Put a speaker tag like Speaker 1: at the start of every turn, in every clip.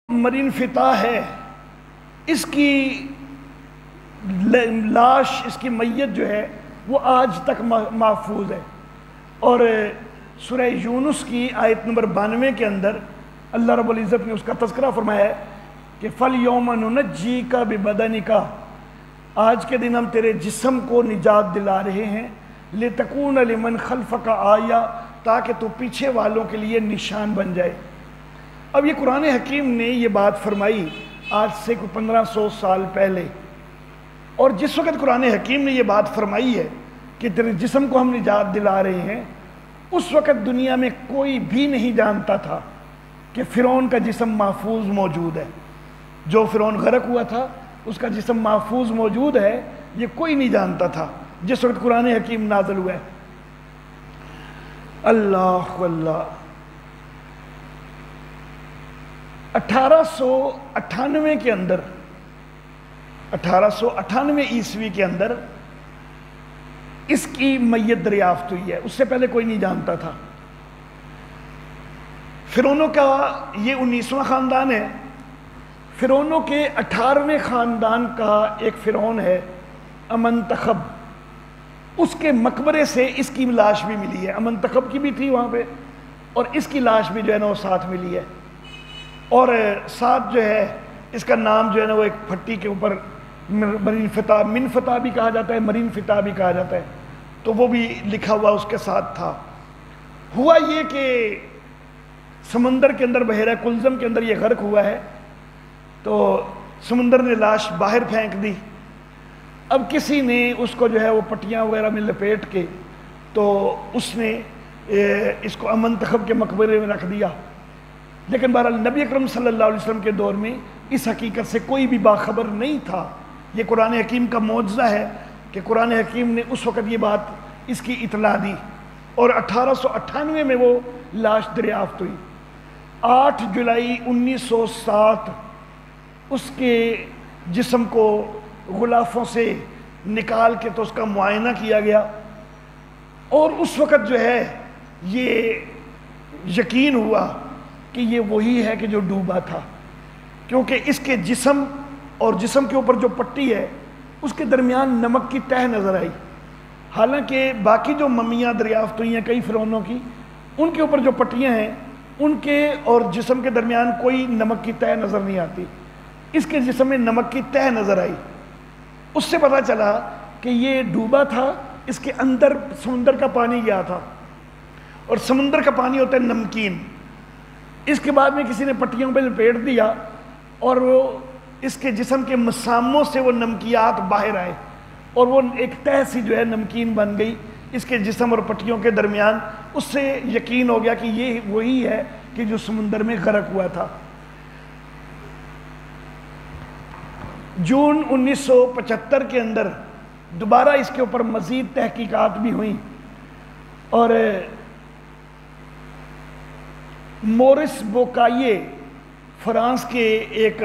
Speaker 1: Marine فتح ہے، اس کی لاش، اس کی میت جو ہے وہ آج تک محفوظ ہے۔ اور سورہ یونس کی آیت نمبر 92 کے اندر اللہ رب العزت نے اس کا تذکرہ فرمایا ہے کہ فَالْيَوْمَ نُنَجِّيكَ بِبَدَنِكَ، آج کے دن ہم تیرے جسم کو نجات دلا رہے ہیں، لِتَكُونَ لِمَنْ خَلْفَكَ آیَةً، تاکہ تو پیچھے والوں کے لیے نشان بن جائے۔ اب یہ قرآن حکیم نے یہ بات فرمائی آج سے 1500 سال پہلے، اور جس وقت قرآن حکیم نے یہ بات فرمائی ہے کہ تیرے جسم کو ہم نجات دلا رہے ہیں، اس وقت دنیا میں کوئی بھی نہیں جانتا تھا کہ فرعون کا جسم محفوظ موجود ہے۔ جو فرعون غرق ہوا تھا اس کا جسم محفوظ موجود ہے، یہ کوئی نہیں جانتا تھا جس وقت قرآن حکیم نازل ہوا ہے۔ اللہ اللہ 1898 کے اندر، 1898 عیسوی کے اندر اس کی میت دریافت ہوئی ہے، اس سے پہلے کوئی نہیں جانتا تھا۔ فرعونوں کا یہ 19واں خاندان ہے۔ فرعونوں کے 18ویں خاندان کا ایک فرعون ہے امنتخب، اس کے مقبرے سے اس کی لاش بھی ملی ہے۔ امنتخب کی بھی تھی وہاں پہ، اور اس کی لاش بھی جو ہے نا وہ ساتھ ملی ہے، اور ساتھ جو ہے اس کا نام جو ہے نا وہ ایک پھٹی کے اوپر مرین فتح، من فتح بھی کہا جاتا ہے، مرین فتح بھی کہا جاتا ہے، تو وہ بھی لکھا ہوا اس کے ساتھ تھا۔ ہوا یہ کہ سمندر کے اندر، بحیرہ کلزم کے اندر یہ غرق ہوا ہے، تو سمندر نے لاش باہر پھینک دی۔ اب کسی نے اس کو جو ہے وہ پٹیاں وغیرہ میں لپیٹ کے تو اس نے اس کو امنتخب کے مقبرے میں رکھ دیا۔ لیکن بہرحال نبی اکرم صلی اللہ علیہ وسلم کے دور میں اس حقیقت سے کوئی بھی باخبر نہیں تھا۔ یہ قرآن حکیم کا معجزہ ہے کہ قرآن حکیم نے اس وقت یہ بات اس کی اطلاع دی، اور 1898 میں وہ لاش دریافت ہوئی۔ 8 جولائی 1907 اس کے جسم کو غلافوں سے نکال کے تو اس کا معائنہ کیا گیا، اور اس وقت جو ہے یہ یقین ہوا کہ یہ وہی ہے کہ جو ڈوبا تھا، کیونکہ اس کے جسم اور جسم کے اوپر جو پٹی ہے اس کے درمیان نمک کی تہ نظر آئی۔ حالانکہ باقی جو ممیاں دریافت ہوئی ہیں کئی فرعونوں کی، ان کے اوپر جو پٹیاں ہیں ان کے اور جسم کے درمیان کوئی نمک کی تہ نظر نہیں آتی، اس کے جسم میں نمک کی تہ نظر آئی۔ اس سے پتہ چلا کہ یہ ڈوبا تھا، اس کے اندر سمندر کا پانی گیا تھا، اور سمندر کا پانی ہوتا ہے نمکین۔ اس کے بعد میں کسی نے پٹیوں پہ لپیٹ دیا، اور وہ اس کے جسم کے مساموں سے وہ نمکیات باہر آئے، اور وہ ایک تہ سی جو ہے نمکین بن گئی اس کے جسم اور پٹیوں کے درمیان۔ اس سے یقین ہو گیا کہ یہ وہی ہے کہ جو سمندر میں غرق ہوا تھا۔ جون 1975 کے اندر دوبارہ اس کے اوپر مزید تحقیقات بھی ہوئیں، اور مورس بوکائیے فرانس کے ایک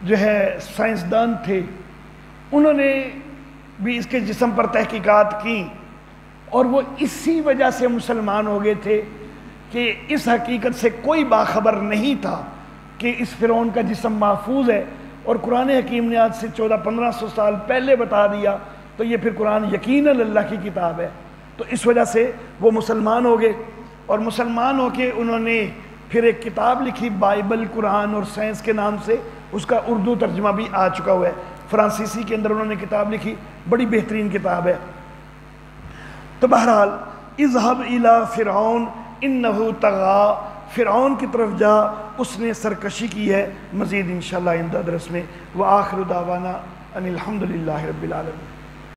Speaker 1: جو ہے سائنسدان تھے، انہوں نے بھی اس کے جسم پر تحقیقات کی، اور وہ اسی وجہ سے مسلمان ہو گئے تھے کہ اس حقیقت سے کوئی باخبر نہیں تھا کہ اس فرعون کا جسم محفوظ ہے، اور قرآن حکیم نے آج سے 1400-1500 سال پہلے بتا دیا، تو یہ پھر قرآن یقیناً اللہ کی کتاب ہے۔ تو اس وجہ سے وہ مسلمان ہو گئے، اور مسلمان ہو کے انہوں نے پھر ایک کتاب لکھی بائبل قرآن اور سائنس کے نام سے، اس کا اردو ترجمہ بھی آ چکا ہوا ہے۔ فرانسیسی کے اندر انہوں نے کتاب لکھی، بڑی بہترین کتاب ہے۔ تو بہرحال اذهب الى فرعون انه طغى، فرعون کی طرف جا، اس نے سرکشی کی ہے۔ مزید انشاءاللہ آئندہ درس میں۔ وآخر دعوانا ان الحمد للہ رب العالمین۔